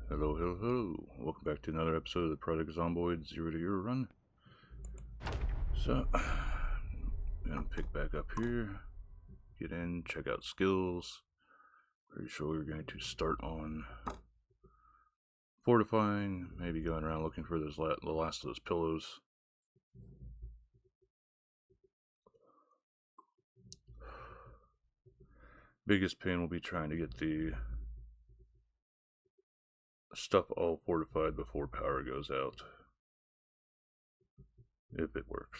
Hello, hello, hello. Welcome back to another episode of the Project Zomboid 0 to Hero run. So, I'm gonna pick back up here, get in, check out skills. Pretty sure we're going to start on fortifying, maybe going around looking for those the last of those pillows. Biggest pain will be trying to get the stuff all fortified before power goes out. If it works.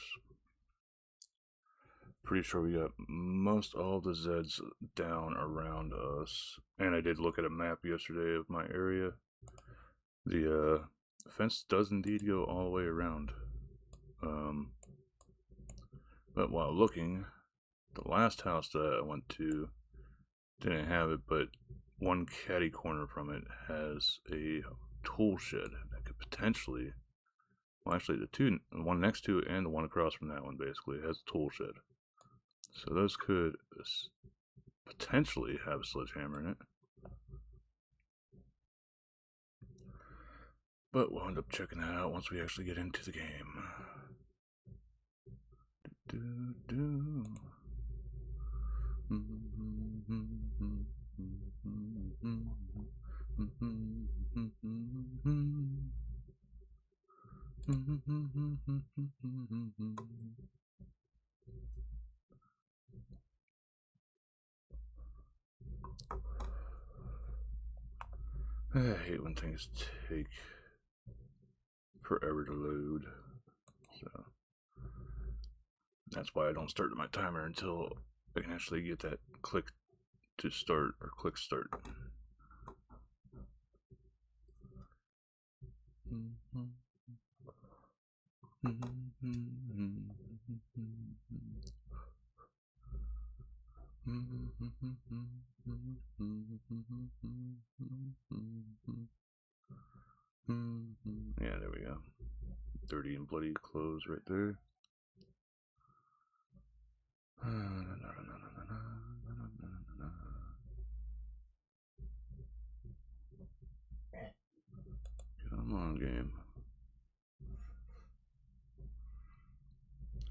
Pretty sure we got most all the Zeds down around us. And I did look at a map yesterday of my area. The fence does indeed go all the way around. But while looking, the last house that I went to didn't have it, but one catty corner from it has a tool shed that could potentially, well, actually the one next to it and the one across from that one basically has a tool shed. So those could potentially have a sledgehammer in it. But we'll end up checking that out once we actually get into the game. I hate when things take forever to load, so that's why I don't start my timer until I can actually get that click to start or click start. Yeah, there we go. Dirty and bloody clothes right there. Come on, game.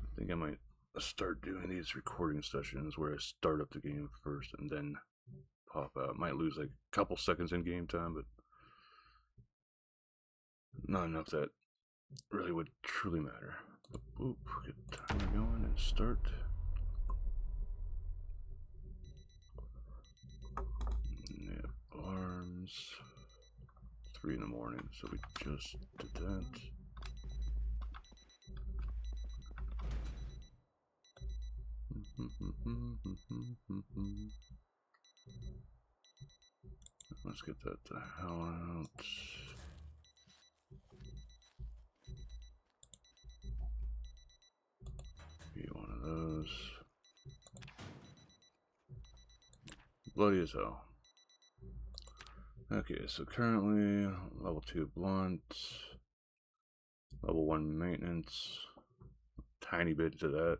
I think I might start doing these recording sessions where I start up the game first and then pop out. Might lose like a couple seconds in game time, but not enough that really would truly matter. Boop, get the timer going and start. Yeah, arms. 3 in the morning, so we just did that. Let's get that the hell out. Be one of those. Bloody as hell. Okay, so currently level 2 blunt, level 1 maintenance, tiny bit to that.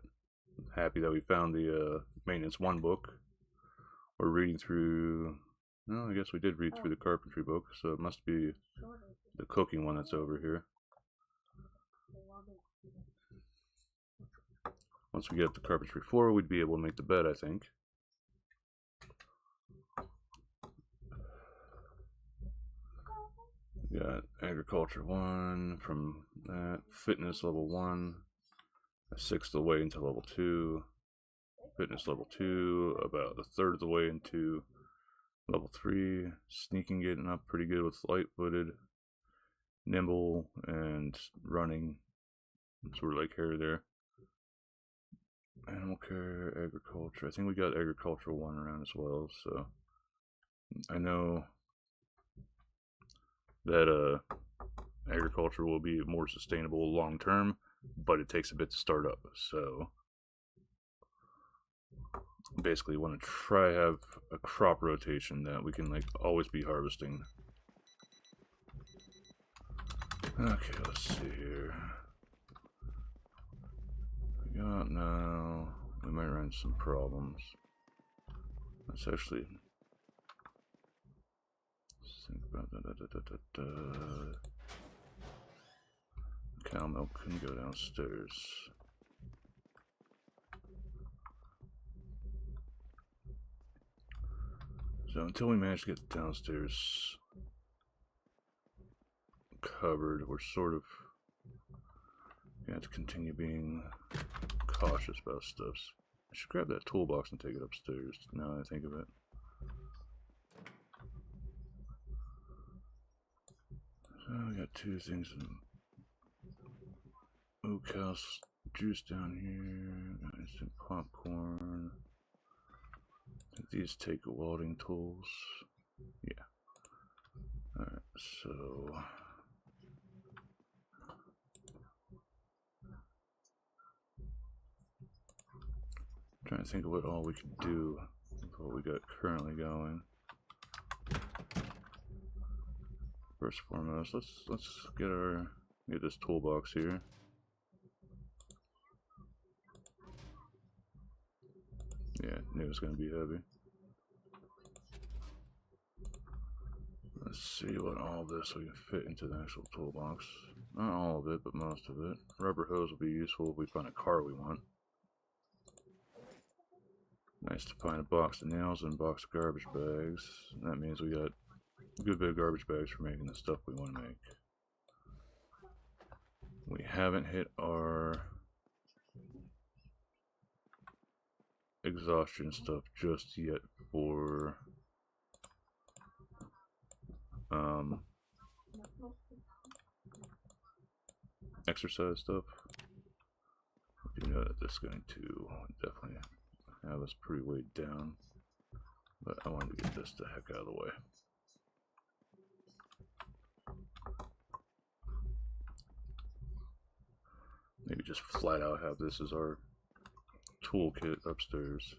Happy that we found the maintenance 1 book. We're reading through, well, I guess we did read through the carpentry book, so it must be the cooking one that's over here. Once we get the carpentry 4, we'd be able to make the bed, I think. We got agriculture 1 from that, fitness level 1, a 1/6 of the way into level 2, fitness level 2, about a 1/3 of the way into level 3, sneaking getting up pretty good with light-footed, nimble, and running, sort of like hair there. Animal care, agriculture, I think we got agricultural 1 around as well, so I know that agriculture will be more sustainable long term, but it takes a bit to start up. So basically want to try have a crop rotation that we can like always be harvesting. Okay, let's see here. We got now, we might run into some problems. Let's actually think about cow milk can go downstairs. So until we manage to get downstairs covered, we're sort of gonna have to continue being cautious about stuff. I should grab that toolbox and take it upstairs now that I think of it. So I got two things in Oak House juice down here, instant popcorn. I think these take welding tools. Yeah. Alright, so trying to think of what all we can do with what we got currently going. First and foremost, let's get this toolbox here. Yeah, knew it was gonna be heavy. Let's see what all this we can fit into the actual toolbox. Not all of it, but most of it. Rubber hose will be useful if we find a car we want. Nice to find a box of nails and a box of garbage bags. That means we got a good bit of garbage bags for making the stuff we want to make. We haven't hit our exhaustion stuff just yet for exercise stuff. You know that this is going to definitely have us pretty weighed down, but I wanted to get this the heck out of the way. Maybe just flat out have this as our toolkit upstairs.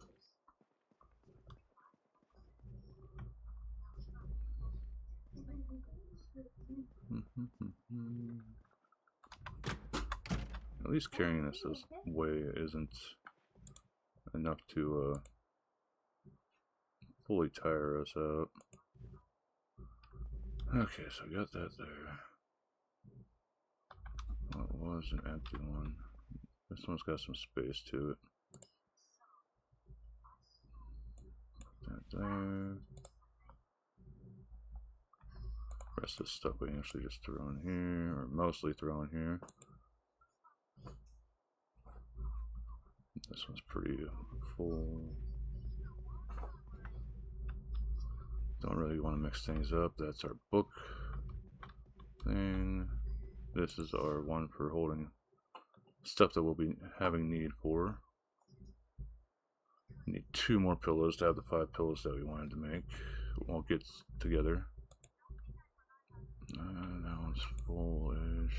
At least carrying this way isn't enough to fully tire us out. Okay, so I got that there. What was an empty one? This one's got some space to it. That there. The rest of the stuff we can actually just throw in here, or mostly throw in here. This one's pretty full. Don't really want to mix things up. That's our book thing. This is our one for holding stuff that we'll be having need for. We need 2 more pillows to have the 5 pillows that we wanted to make. It won't get together. That one's full-ish.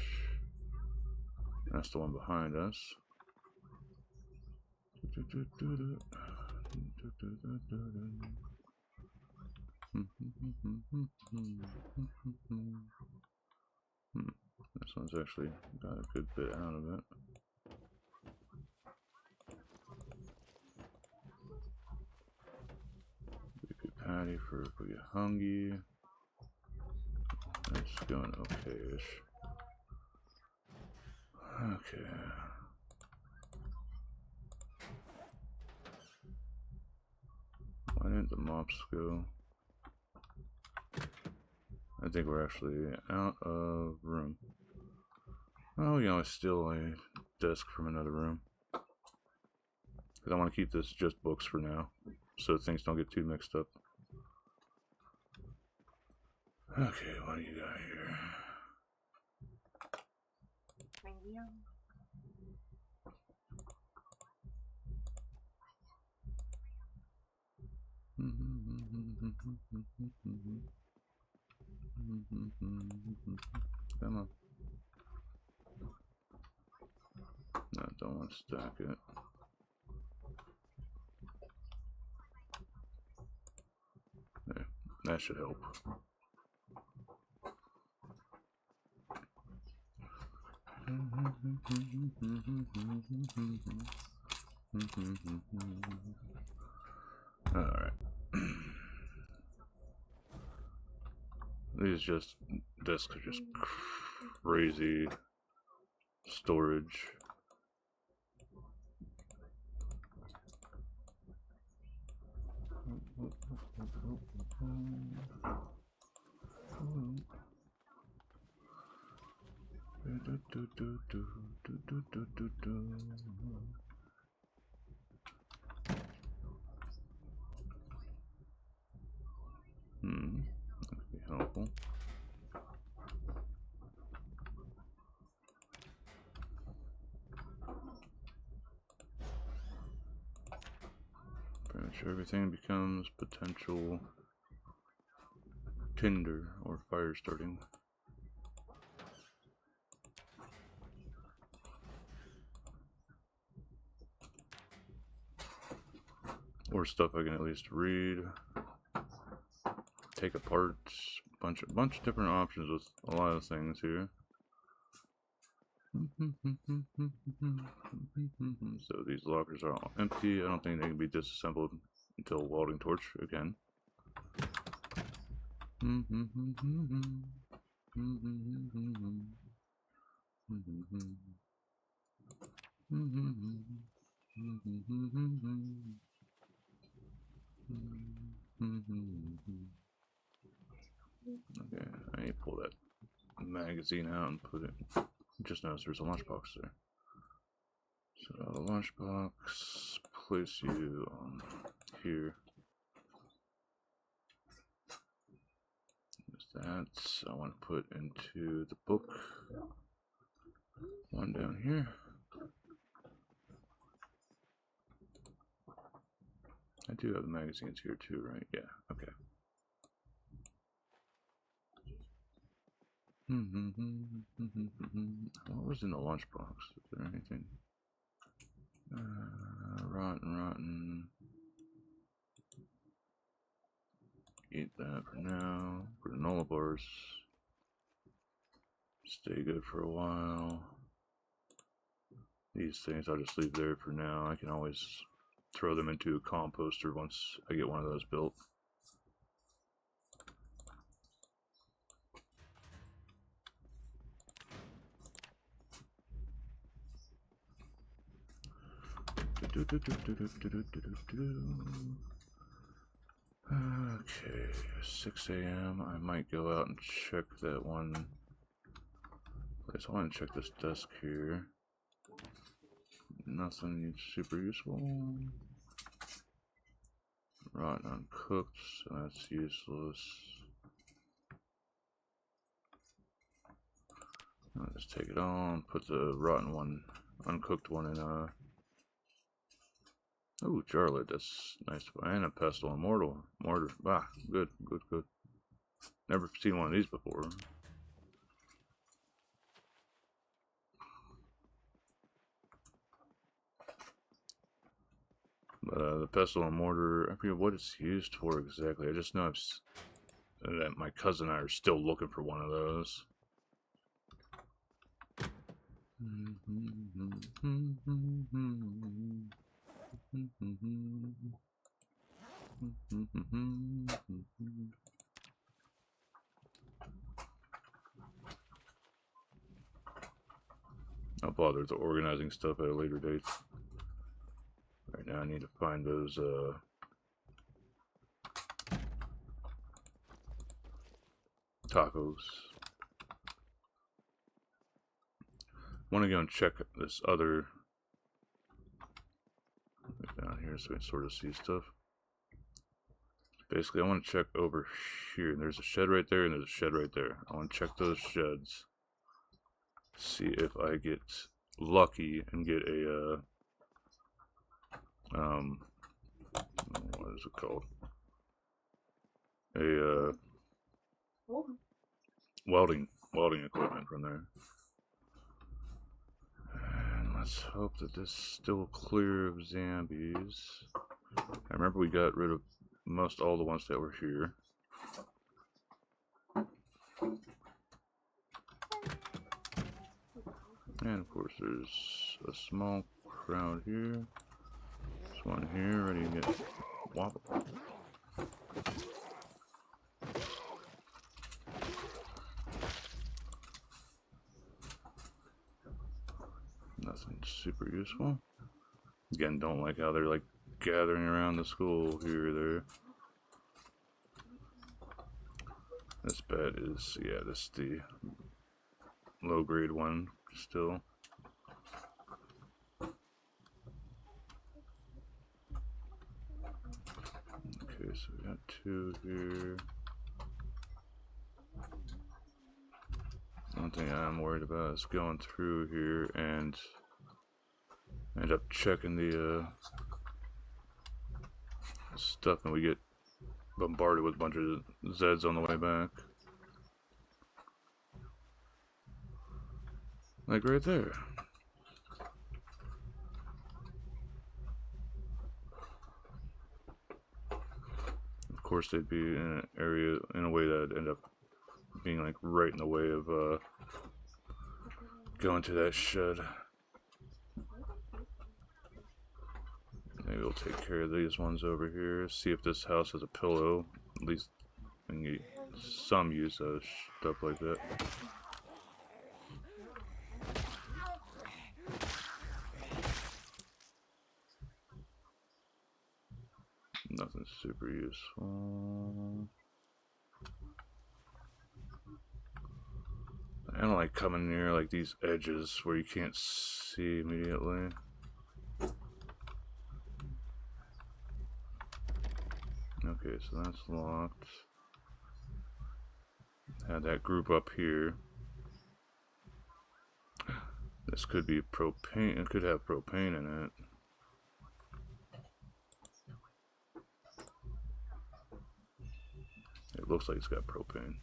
That's the one behind us. This one's actually got a good bit out of it. Good patty for if we get hungry. That's going okay-ish. Okay. Why didn't the mops go? I think we're actually out of room. Oh, you know, I steal a desk from another room. Because I want to keep this just books for now, so things don't get too mixed up. Okay, what do you got here? Come on. No, don't want to stack it. There, that should help. Alright. these just discs are just crazy storage. That could be helpful. Pretty much everything becomes potential tinder or fire starting. Or stuff I can at least read, take apart, bunch of different options with a lot of things here. So these lockers are all empty. I don't think they can be disassembled until welding torch again. Okay, I need to pull that magazine out and put it. Just noticed there's a lunchbox there. So the lunchbox, place you on here. There's that. I want to put into the book. One down here. I do have the magazines here too, right? Yeah, okay. What was in the lunchbox? Is there anything? Rotten. Eat that for now. Granola bars. Stay good for a while. These things I'll just leave there for now. I can always throw them into a composter once I get one of those built. Okay, 6 a.m. I might go out and check that one place. I want to check this desk here. Nothing super useful. Rotten uncooked, so that's useless. I'll just take it on, put the rotten one, uncooked one in oh, jar lid, that's nice. And a pestle and mortar. Ah, good. Never seen one of these before. But the pestle and mortar, I forget what it's used for exactly. I just know that my cousin and I are still looking for one of those. I'll bother with the organizing stuff at a later date. Right now I need to find those tacos. I want to go and check this other down here so we can sort of see stuff. Basically, I want to check over here. There's a shed right there and there's a shed right there. I want to check those sheds. See if I get lucky and get a what is it called? A welding equipment from there. And let's hope that this is still clear of zombies. I remember we got rid of most all the ones that were here. And of course there's a small crowd here. There's one here ready to get whopper. super useful. Again, don't like how they're like gathering around the school here or there. This bed is, yeah, this is the low grade one still. Okay, so we got 2 here. One thing I'm worried about is going through here and end up checking the stuff and we get bombarded with a bunch of Zeds on the way back. Like right there. Of course they'd be in an area in a way that'd end up being like right in the way of going to that shed. Maybe we'll take care of these ones over here. See if this house has a pillow. At least we can get some use of stuff like that. Nothing super useful. I don't like coming near like these edges where you can't see immediately. Okay, so that's locked. Had that group up here. This could be propane. It could have propane in it. It looks like it's got propane.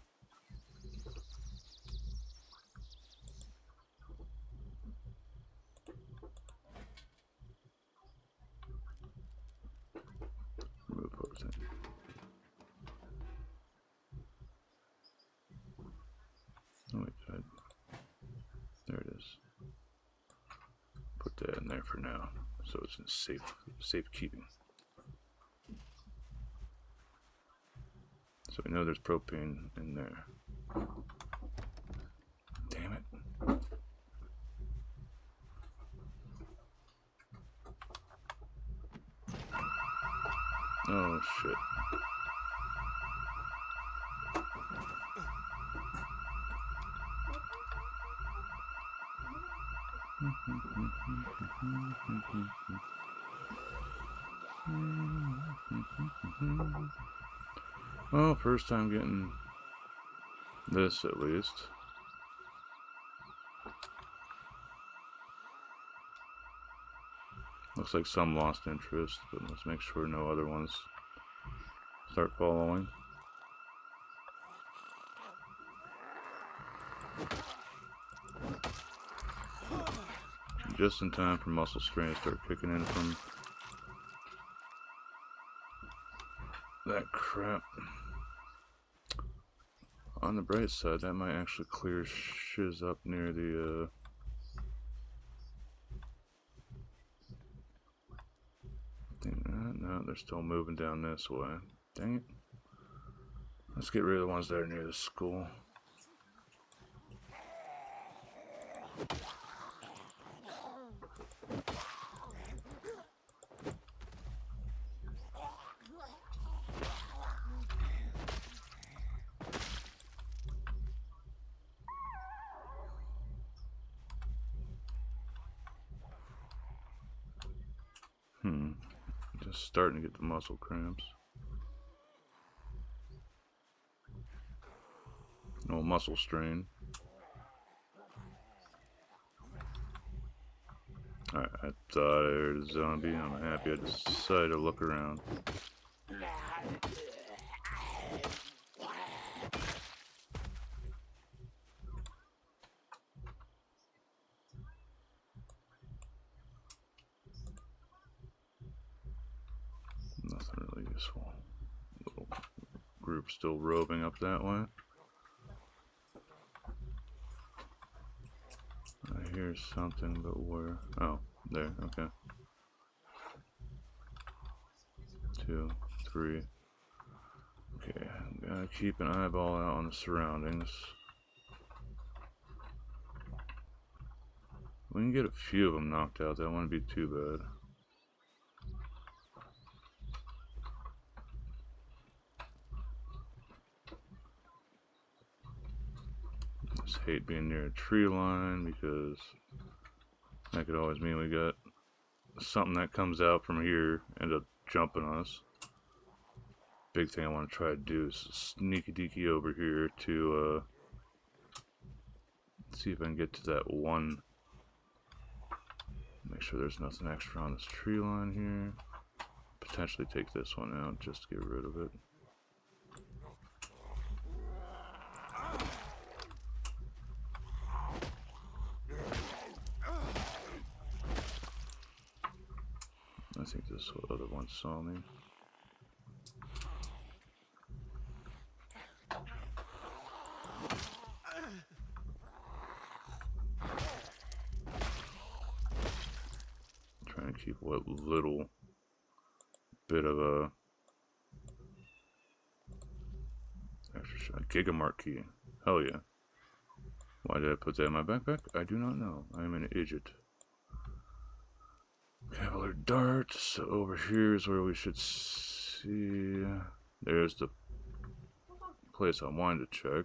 Remove everything. Oh wait, there it is. Put that in there for now, so it's in safekeeping. So we know there's propane in there. Damn it. Oh shit. Well, first time getting this at least. Looks like some lost interest, but let's make sure no other ones start following. Just in time for muscle strain to start kicking in from that crap. On the bright side, that might actually clear shiz up near the no, they're still moving down this way. Dang it. Let's get rid of the ones that are near the school. Just starting to get the muscle cramps. No muscle strain. Alright, I thought I heard a zombie. I'm happy I decided to look around. Nothing really useful. Little group still roving up that way. I hear something, but where? Oh, there, okay. 2, 3. Okay, gotta keep an eyeball out on the surroundings. we can get a few of them knocked out. That wouldn't be too bad. I just hate being near a tree line because that could always mean we got something that comes out from here end up jumping us. Big thing I want to try to do is sneaky deaky over here to see if I can get to that one. Make sure there's nothing extra on this tree line here. Potentially take this one out just to get rid of it. I think this other one saw me. Trying to keep what little bit of a extra shot. Gigamark key. Hell yeah. Why did I put that in my backpack? I do not know. I am an idiot. Cavalier dart. So over here is where we should see. There's the place I wanted to check.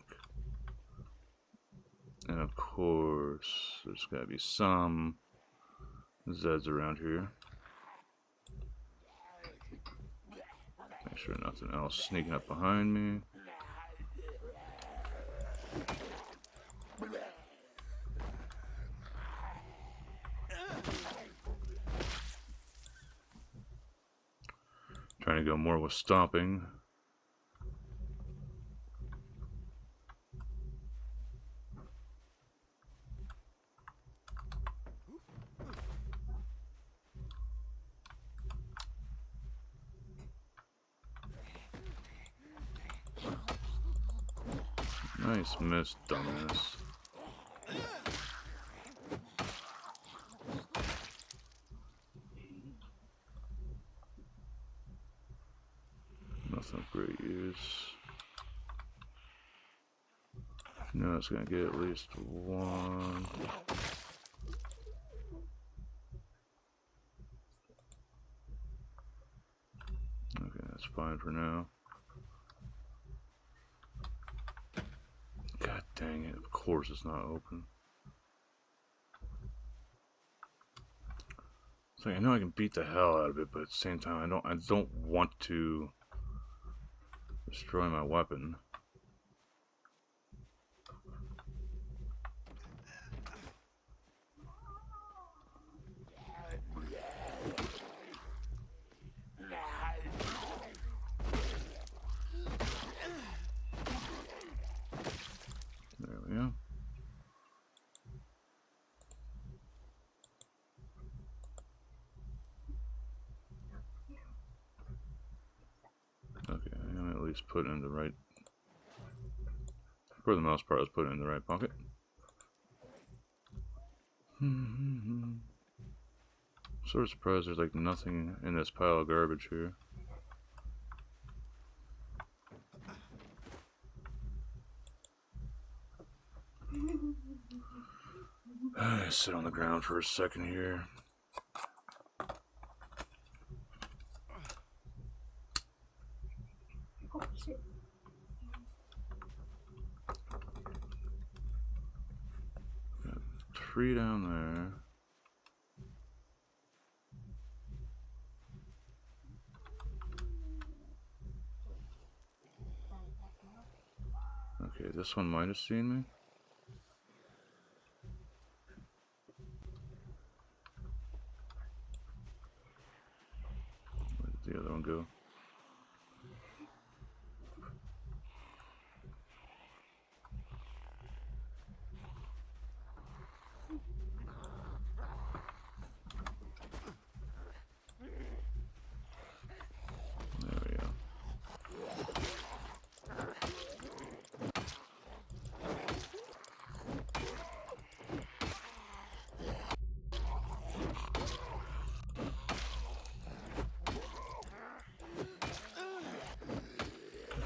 And of course, there's gotta be some Zeds around here. Make sure nothing else sneaking up behind me. Trying to go more with stomping. Nice miss, dumbass. Nothing of great use. No, it's gonna get at least one. Okay, that's fine for now. God dang it, of course it's not open. It's like, I know I can beat the hell out of it, but at the same time I don't want to destroy my weapon. There we go. Okay, I'm at least put it in the right. For the most part, I was putting it in the right pocket. Sort of surprised there's like nothing in this pile of garbage here. Sit on the ground for a second here. Oh, shit. Got a tree down there. Okay, this one might have seen me. Where did the other one go? There we go.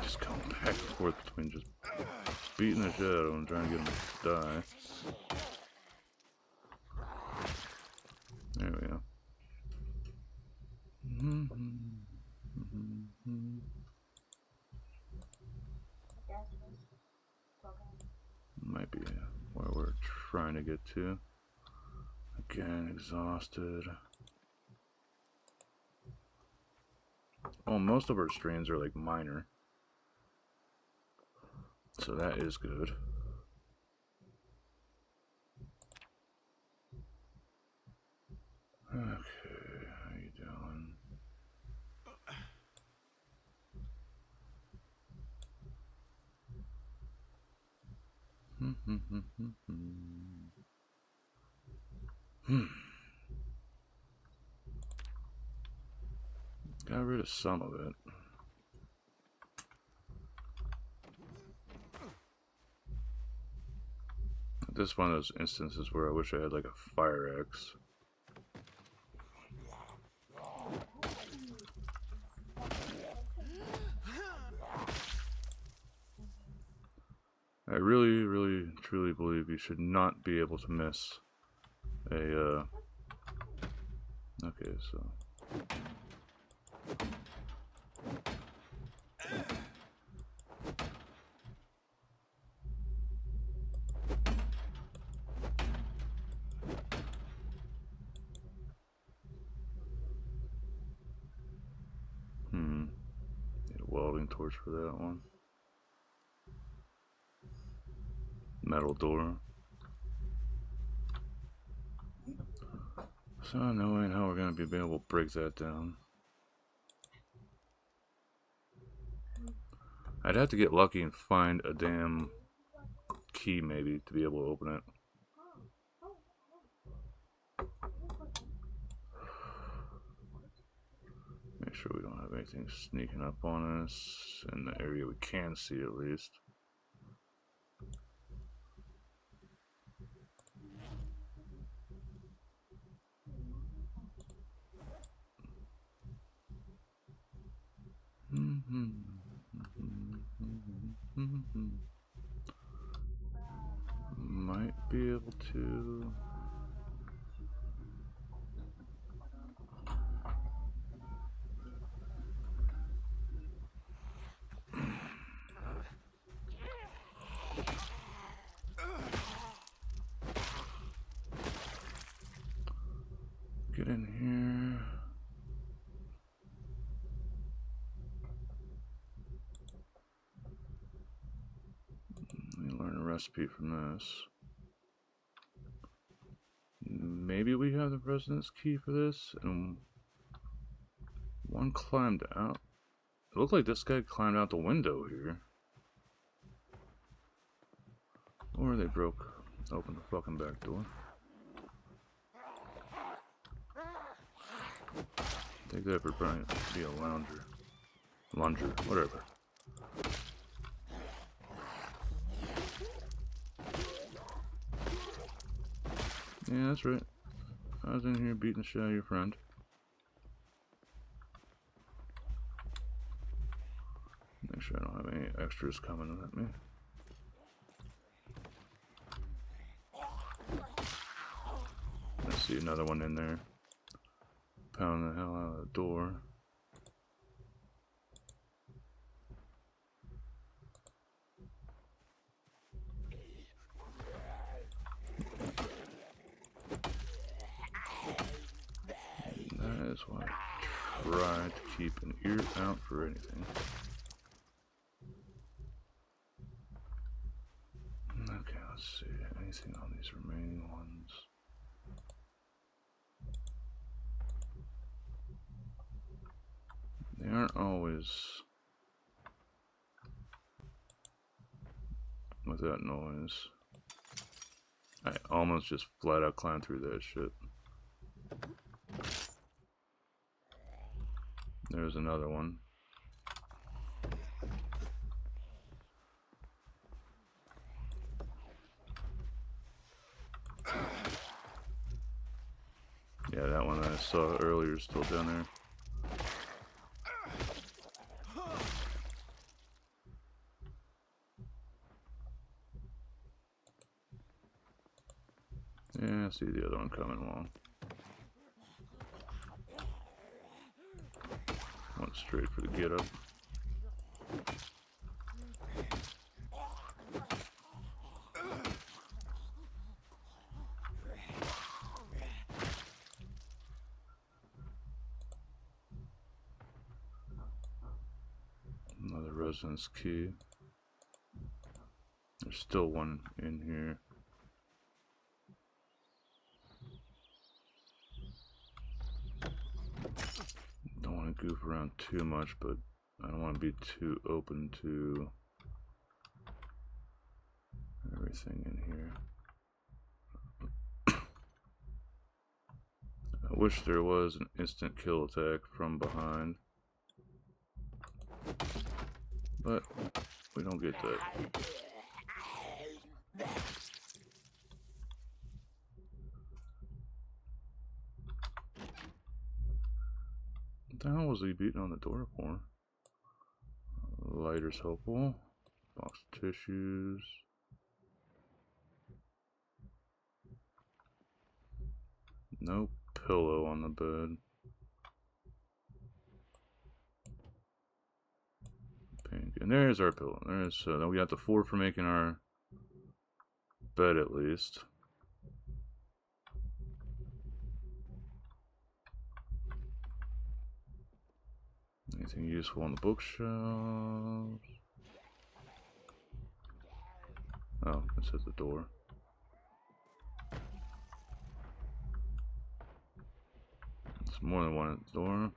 Just going back and forth between just beating the shit out of him and trying to get him to die. trying to get to. Again, exhausted. Oh, most of our strains are like minor. So that is good. Okay, how you doing? Got rid of some of it. This is one of those instances where I wish I had like a fire axe. I really, really, truly believe you should not be able to miss a, okay, so. Need a welding torch for that one. Metal door. So knowing how we're going to be able to break that down. I'd have to get lucky and find a damn key maybe to be able to open it. Make sure we don't have anything sneaking up on us in the area we can see at least. Might be able to. Get in here. Let me learn a recipe from this. Maybe we have the residence key for this, and one climbed out. It looked like this guy climbed out the window here. Or they broke open the fucking back door. Take that for Brian to be a lunger, whatever. Yeah, that's right. I was in here beating the shit out of your friend. Make sure I don't have any extras coming at me. I see another one in there. Pounding the hell out of the door. That is why I try to keep an ear out for anything. Okay, let's see. Anything on these remaining ones? They aren't always without noise. I almost just flat out climbed through that shit. There's another one. Yeah, that one I saw earlier is still down there. Yeah, I see the other one coming along. Went straight for the get up. residence key. There's still one in here. Don't want to goof around too much, but I don't want to be too open to everything in here. I wish there was an instant kill attack from behind, but we don't get that. What the hell was he beating on the door for? Lighter's helpful. Box of tissues. No pillow on the bed. Pink. And there's our pillow. There's then we got the 4 for making our bed at least. Anything useful on the bookshelves? Oh, it's at the door. There's more than one at the door.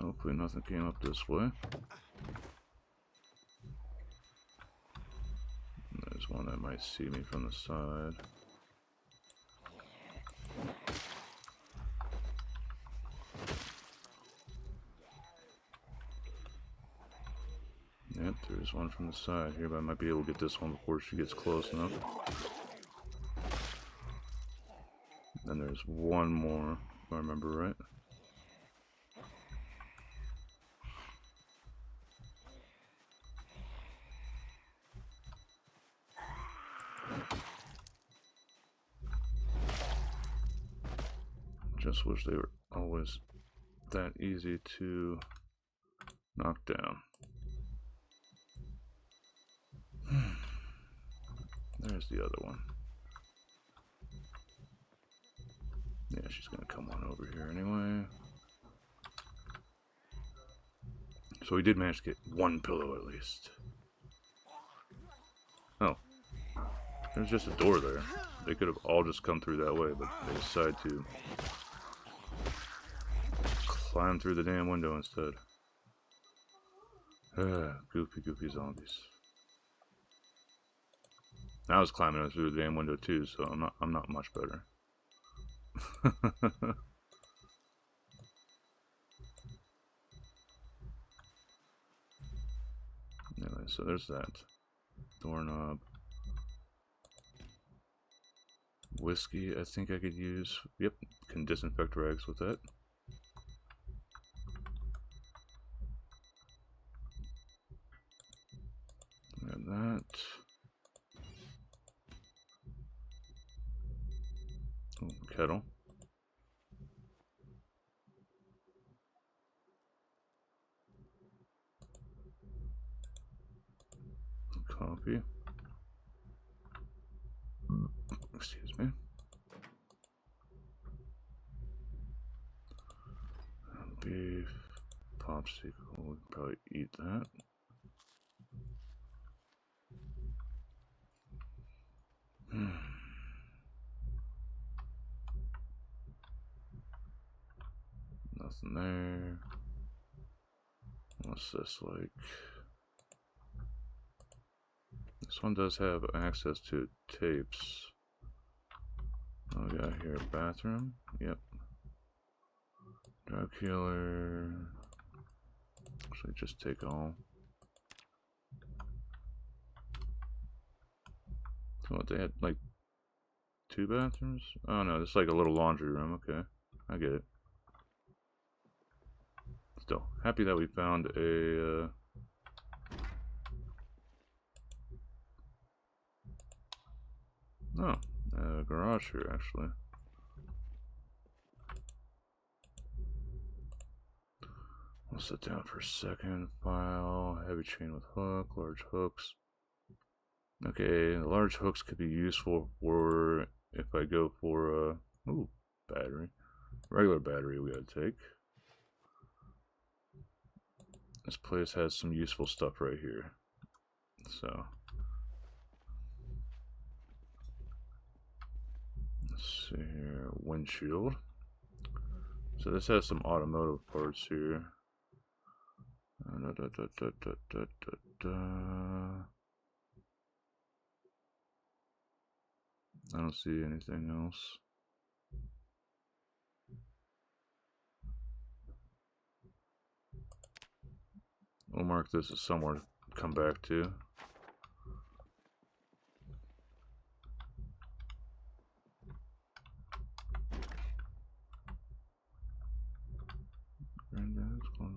Hopefully nothing came up this way. There's one that might see me from the side. Yep, there's one from the side here, but I might be able to get this one before she gets close enough. Then there's one more, if I remember right. Just wish they were always that easy to knock down. There's the other one. Yeah, she's gonna come on over here anyway. So we did manage to get one pillow at least. Oh. There's just a door there. They could have all just come through that way, but they decided to climb through the damn window instead. Goofy zombies. I was climbing through the damn window too, so I'm not much better. Anyway, so there's that. Doorknob. Whiskey, I think I could use. Yep, can disinfect rags with that. And that. Oh, kettle. Coffee. Excuse me. Beef. Popsicle. We'll probably eat that. Nothing there. What's this like? This one does have access to tapes. Oh, we got here a bathroom. Yep. Drug killer. Actually, just take all. So what, they had like 2 bathrooms? Oh no, it's like a little laundry room. Okay, I get it. Still, happy that we found a garage here actually. Sit down for a second. File, heavy chain with hook, large hooks. Okay, large hooks could be useful for if I go for a battery. Regular battery we gotta take. This place has some useful stuff right here. So let's see here. Windshield. So this has some automotive parts here. I don't see anything else. We'll mark this as somewhere to come back to. Granddad's clothes.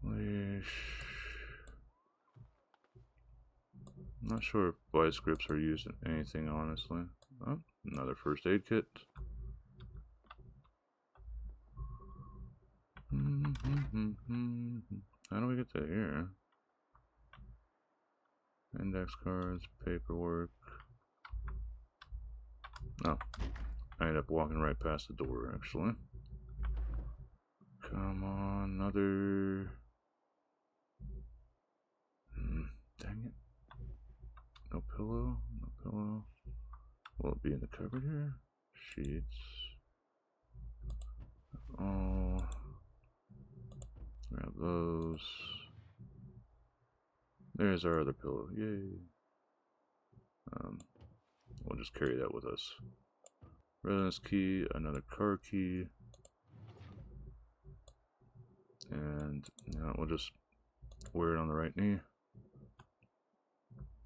Leash. I'm not sure if vice grips are used in anything, honestly. Oh, another first aid kit. How do we get to here? Index cards, paperwork. Oh, I ended up walking right past the door, actually. Come on, another. Dang it. No pillow, no pillow. Will it be in the cupboard here? Sheets. Oh. Grab those. There's our other pillow. Yay. We'll just carry that with us. Residence key, another car key. And we'll just wear it on the right knee.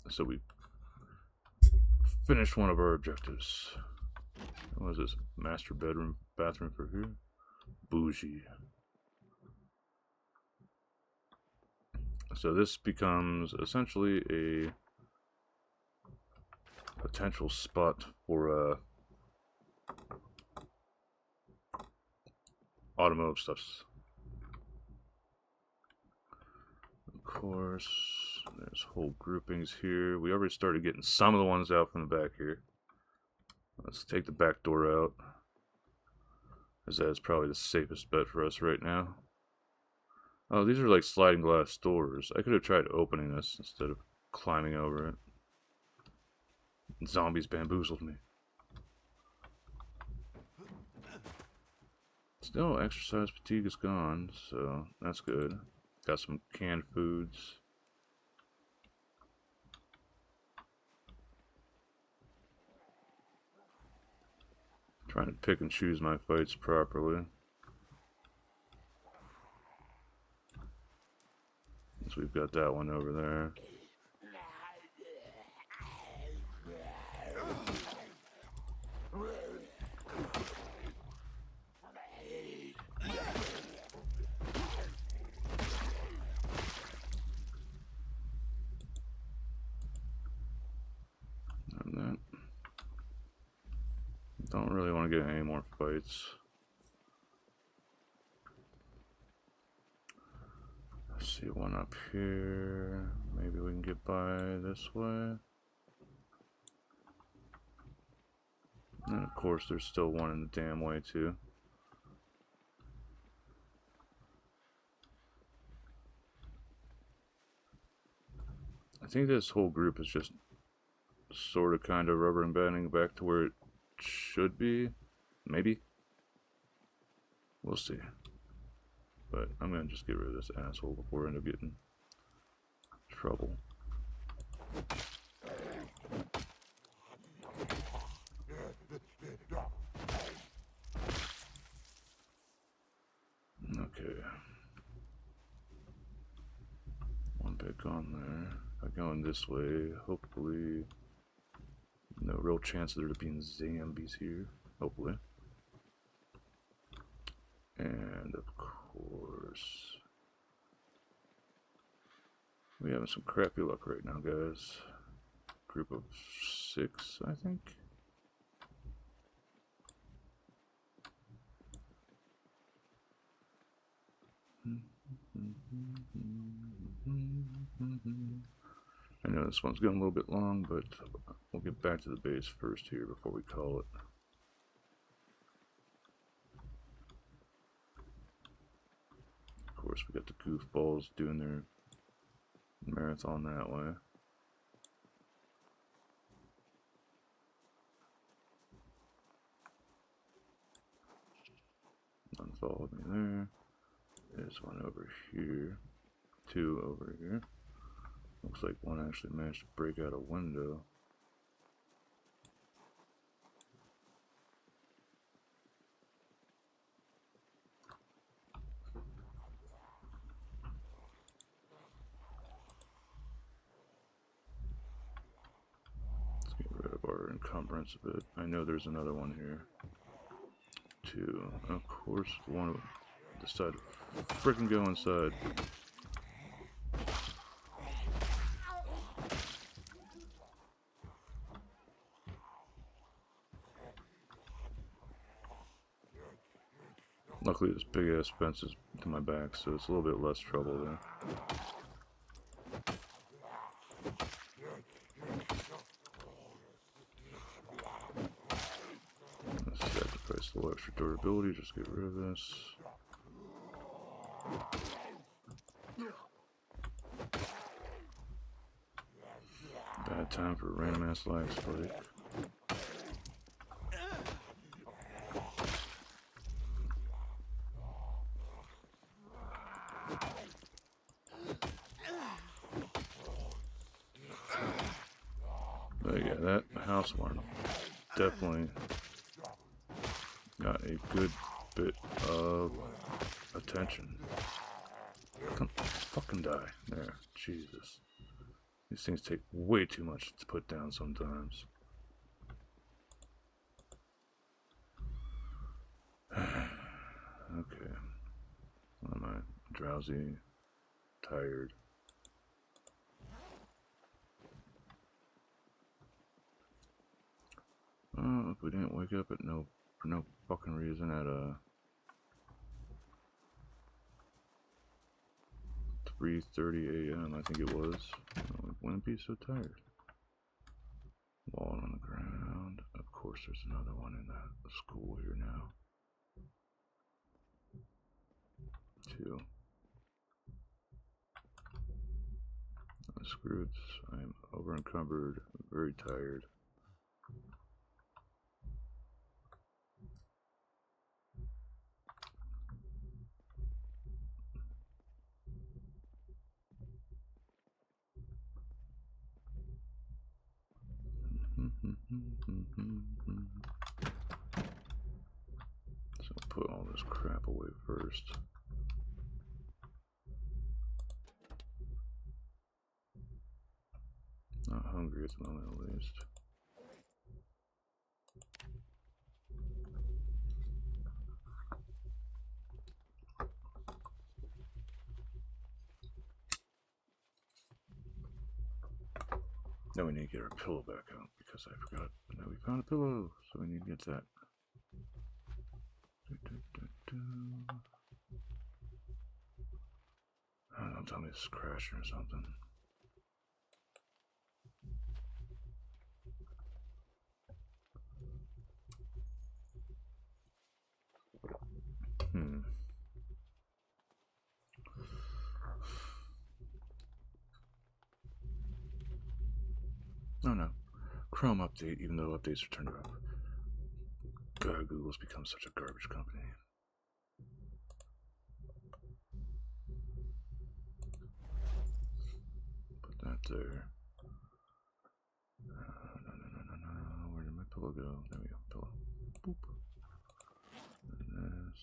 So we finished one of our objectives. What is this? Master bedroom, bathroom for here? Bougie. So this becomes essentially a potential spot for automotive stuffs. Of course, there's whole groupings here. We already started getting some of the ones out from the back here. Let's take the back door out, as that is probably the safest bet for us right now. Oh, these are like sliding glass doors. I could have tried opening this instead of climbing over it. Zombies bamboozled me. Still, exercise fatigue is gone, so that's good. Got some canned foods. Trying to pick and choose my fights properly. So we've got that one over there. And that. Don't really want to get any more fights. Let's see one up here. Maybe we can get by this way. And of course there's still one in the damn way too. I think this whole group is just sort of kind of rubber and banding back to where it should be. Maybe. We'll see. But I'm gonna just get rid of this asshole before I end up getting trouble. Okay. One back on there. By going this way, hopefully no real chance of there being zombies here. Hopefully. And of course, we having some crappy luck right now, guys. Group of 6, I think. I know this one's going a little bit long, but we'll get back to the base first here before we call it. Of course, we got the goofballs doing their marathon that way. One followed me there. There's one over here. Two over here. Looks like one actually managed to break out a window. Let's get rid of our encumbrance a bit. I know there's another one here. Two. Of course, one decided to freaking go inside. Luckily, this big ass fence is to my back, so it's a little bit less trouble there. Let's sacrifice a little extra durability, just get rid of this. Bad time for a random ass lag spike. But yeah, that house alarm definitely got a good bit of attention. Come fucking die. There. Jesus. These things take way too much to put down sometimes. Okay. Am I drowsy? Tired? If we didn't wake up at for no fucking reason at 3:30 a.m. I think it was, we wouldn't be so tired. Wall on the ground. Of course, there's another one in the school here now. Two. Screw it. I'm over encumbered. Very tired. So put all this crap away first. Not hungry at the moment, at least. Now we need to get our pillow back out because I forgot that we found a pillow, so we need to get that. Don't tell me this is crashing or something. Oh no. Chrome update, even though updates are turned off. God, Google's become such a garbage company. Put that there. No. Where did my pillow go? There we go. Pillow. Boop. And this.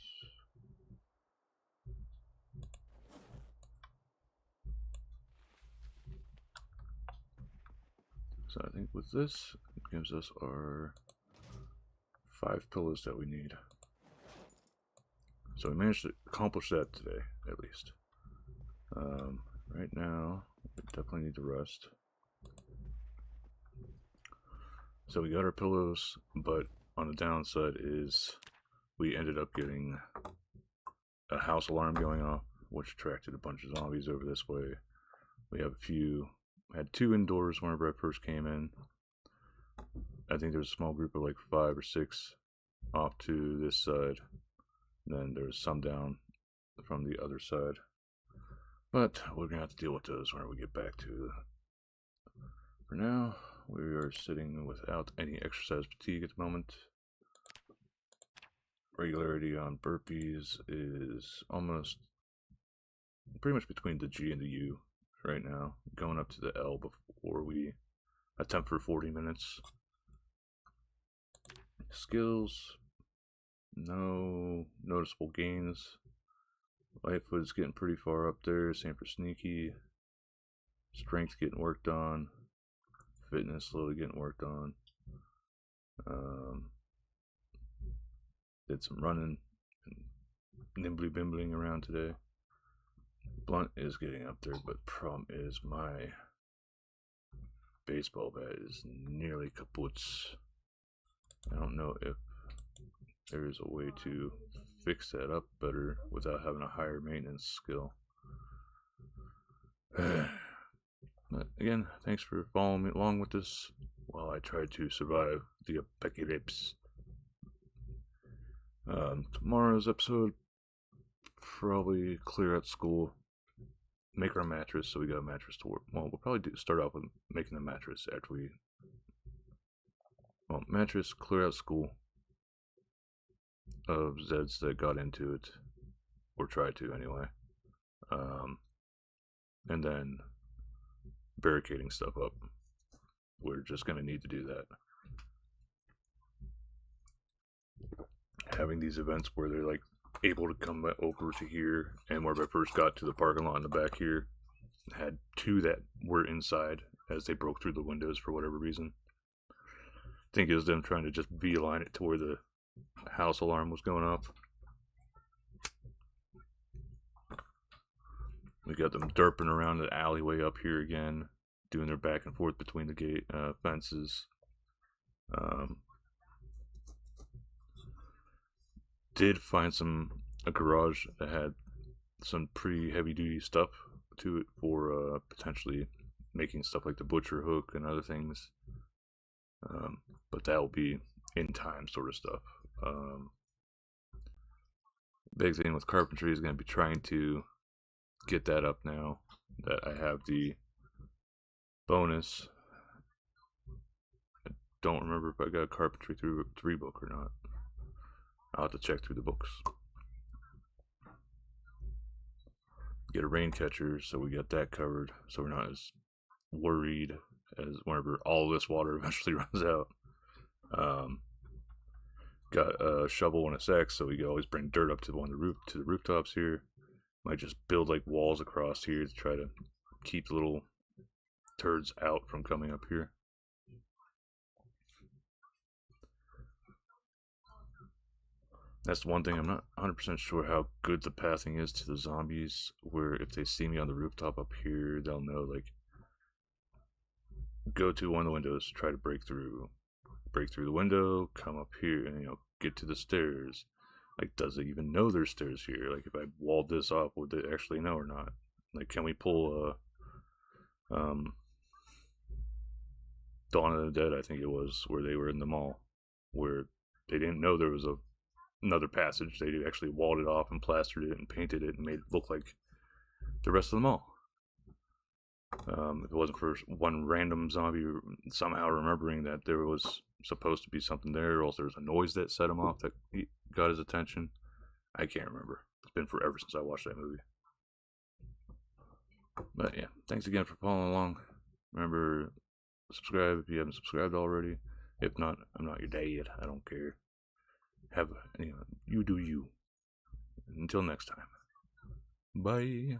So I think with this, it gives us our 5 pillows that we need. So we managed to accomplish that today, at least. Right now, we definitely need to rest. So we got our pillows, but on the downside is we ended up getting a house alarm going off which attracted a bunch of zombies over this way. We have a few, had 2 indoors whenever I first came in. I think there's a small group of like 5 or 6 off to this side. Then there's some down from the other side. But we're going to have to deal with those when we get back to. For now, we are sitting without any exercise fatigue at the moment. Regularity on burpees is almost pretty much between the G and the U right now. Going up to the L before we attempt for 40 minutes. Skills, no noticeable gains. Lightfoot's getting pretty far up there, same for sneaky. Strength getting worked on. Fitness slowly getting worked on. Did some running and nimbly bimbling around today. Blunt is getting up there, but the problem is my baseball bat is nearly kaput. I don't know if there is a way to fix that up better without having a higher maintenance skill. But again, thanks for following me along with this while I try to survive the apocalypse. Tomorrow's episode, probably clear out school, make our mattress, so we got a mattress to work. Well, we'll probably start off with making the mattress after we. Well, mattress, clear out school of Zeds that got into it, or tried to anyway. And then barricading stuff up. We're just going to need to do that. Having these events where they're like able to come over to here, and where I first got to the parking lot in the back here, had 2 that were inside as they broke through the windows for whatever reason. I think it was them trying to just V-line it to where the house alarm was going off. We got them derping around the alleyway up here again, doing their back and forth between the gate fences. Did find a garage that had some pretty heavy duty stuff to it for potentially making stuff like the butcher hook and other things. But that will be in time sort of stuff. Big thing with carpentry is going to be trying to get that up now that I have the bonus. I don't remember if I got a carpentry 3 book or not. I'll have to check through the books. Get a rain catcher, so we got that covered, so we're not as worried as whenever all this water eventually runs out. Got a shovel and a sack, so we can always bring dirt up to the rooftops here. Might just build like walls across here to try to keep the little turds out from coming up here. That's one thing, I'm not 100% sure how good the pathing is to the zombies, where if they see me on the rooftop up here, they'll know, like, go to one of the windows, try to break through the window, come up here, and, get to the stairs. Like, does it even know there's stairs here? Like, if I walled this off, would they actually know or not? Like, can we pull Dawn of the Dead, I think it was, where they were in the mall, where they didn't know there was another passage. They actually walled it off and plastered it and painted it and made it look like the rest of the mall. If it wasn't for one random zombie somehow remembering that there was supposed to be something there, or else there was a noise that set him off that got his attention. I can't remember. It's been forever since I watched that movie. But yeah, thanks again for following along. Remember, subscribe if you haven't subscribed already. If not, I'm not your dad. I don't care. You do you. Until next time. Bye.